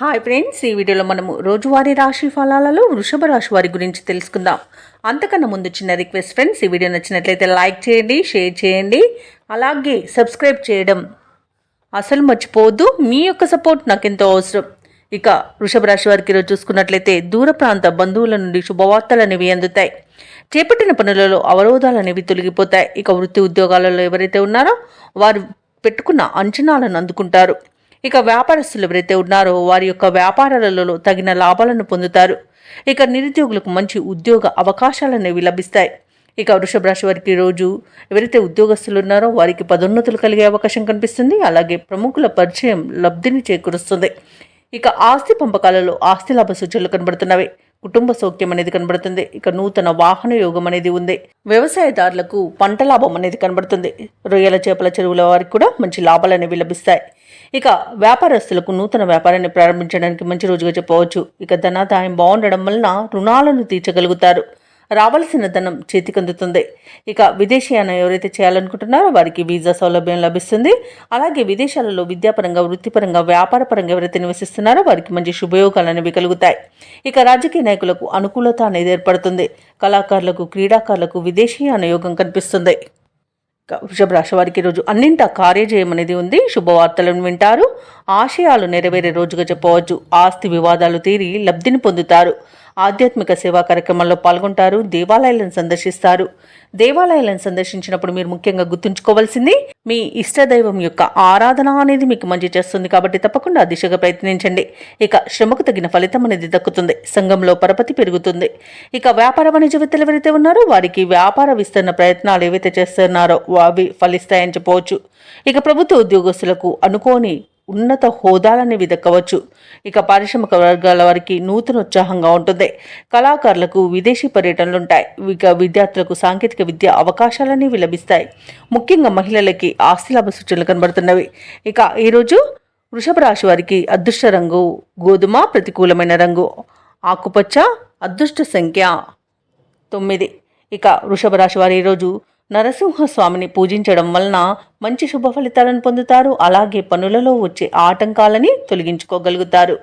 Hi friends, ఈ వీడియోలో మనము రోజువారీ రాశి ఫలాలలో వృషభ రాశి వారి గురించి తెలుసుకుందాం. అంతకన్నా ముందు చిన్న రిక్వెస్ట్ ఫ్రెండ్స్, ఈ వీడియో నచ్చినట్లయితే లైక్ చేయండి, షేర్ చేయండి, అలాగే సబ్స్క్రైబ్ చేయడం అసలు మర్చిపోవద్దు. మీ యొక్క సపోర్ట్ నాకు ఎంతో అవసరం. ఇక వృషభ రాశి వారికి ఈరోజు చూసుకున్నట్లయితే దూర ప్రాంత బంధువుల నుండి శుభవార్తలు అనేవి అందుతాయి. చేపట్టిన పనులలో అవరోధాలు అనేవి తొలగిపోతాయి. ఇక వృత్తి ఉద్యోగాలలో ఎవరైతే ఉన్నారో వారు పెట్టుకున్న అంచనాలను అందుకుంటారు. ఇక వ్యాపారస్తులు ఎవరైతే ఉన్నారో వారి యొక్క వ్యాపారాలలో తగిన లాభాలను పొందుతారు. ఇక నిరుద్యోగులకు మంచి ఉద్యోగ అవకాశాలు అనేవి లభిస్తాయి. ఇక వృషభ రాశి వారికి రోజు ఎవరైతే ఉద్యోగస్తులు ఉన్నారో వారికి పదోన్నతులు కలిగే అవకాశం కనిపిస్తుంది. అలాగే ప్రముఖుల పరిచయం లబ్ధిని చేకూరుస్తుంది. ఇక ఆస్తి పంపకాలలో ఆస్తి లాభ సూచనలు కనబడుతున్నవి. కుటుంబ సౌఖ్యం అనేది కనబడుతుంది. ఇక నూతన వాహన యోగం అనేది ఉంది. వ్యవసాయదారులకు పంట లాభం అనేది కనబడుతుంది. రొయ్యల చేపల చెరువుల వారికి కూడా మంచి లాభాలు అనేవి లభిస్తాయి. ఇక వ్యాపారస్తులకు నూతన వ్యాపారాన్ని ప్రారంభించడానికి మంచి రోజుగా చెప్పవచ్చు. ఇక ధనాదాయం బాగుండడం వలన రుణాలను తీర్చగలుగుతారు. రావాల్సిన ధనం చేతికందుతుంది. ఇక విదేశీయానం ఎవరైతే చేయాలనుకుంటున్నారో వారికి వీసా సౌలభ్యం లభిస్తుంది. అలాగే విదేశాలలో విద్యాపరంగా, వృత్తిపరంగా, వ్యాపారపరంగా ఎవరైతే నివసిస్తున్నారో వారికి మంచి శుభయోగాలు అనేవి కలుగుతాయి. ఇక రాజకీయ నాయకులకు అనుకూలత అనేది ఏర్పడుతుంది. కళాకారులకు, క్రీడాకారులకు విదేశీయాన యోగం కనిపిస్తుంది. వృషభ రాశి వారికి రోజు అన్నింటా కార్యజయం అనేది ఉంది. శుభవార్తలను వింటారు. ఆశయాలు నెరవేరే రోజుగా చెప్పవచ్చు. ఆస్తి వివాదాలు తీరి లబ్ధిని పొందుతారు. ఆధ్యాత్మిక సేవా కార్యక్రమాల్లో పాల్గొంటారు. దేవాలయాలను సందర్శిస్తారు. దేవాలయాలను సందర్శించినప్పుడు మీరు ముఖ్యంగా గుర్తుంచుకోవాల్సింది మీ ఇష్టదైవం యొక్క ఆరాధన అనేది మీకు మంచి చేస్తుంది. కాబట్టి తప్పకుండా ఆ దిశగా ప్రయత్నించండి. ఇక శ్రమకు తగిన ఫలితం అనేది దక్కుతుంది. సంఘంలో పరపతి పెరుగుతుంది. ఇక వ్యాపార వాణిజ్యవేత్తలు ఎవరైతే ఉన్నారో వారికి వ్యాపార విస్తరణ ప్రయత్నాలు ఏవైతే చేస్తున్నారో అవి ఫలిస్తాయని చెప్పవచ్చు. ఇక ప్రభుత్వ ఉద్యోగస్తులకు అనుకోని ఉన్నత హోదాలనేవి దక్కవచ్చు. ఇక పారిశ్రామిక వర్గాల వారికి నూతనోత్సాహంగా ఉంటుంది. కళాకారులకు విదేశీ పర్యటనలు ఉంటాయి. ఇక విద్యార్థులకు సాంకేతిక విద్య అవకాశాలనేవి లభిస్తాయి. ముఖ్యంగా మహిళలకి ఆస్తి లాభ సూచనలు కనబడుతున్నవి. ఇక ఈరోజు వృషభ రాశి వారికి అదృష్ట రంగు గోధుమ, ప్రతికూలమైన రంగు ఆకుపచ్చ, అదృష్ట సంఖ్య 9. ఇక వృషభ రాశి వారు ఈరోజు నరసింహస్వామిని పూజించడం వలన మంచి శుభ ఫలితాలను పొందుతారు. అలాగే పనులలో వచ్చే ఆటంకాలని తొలగించుకోగలుగుతారు.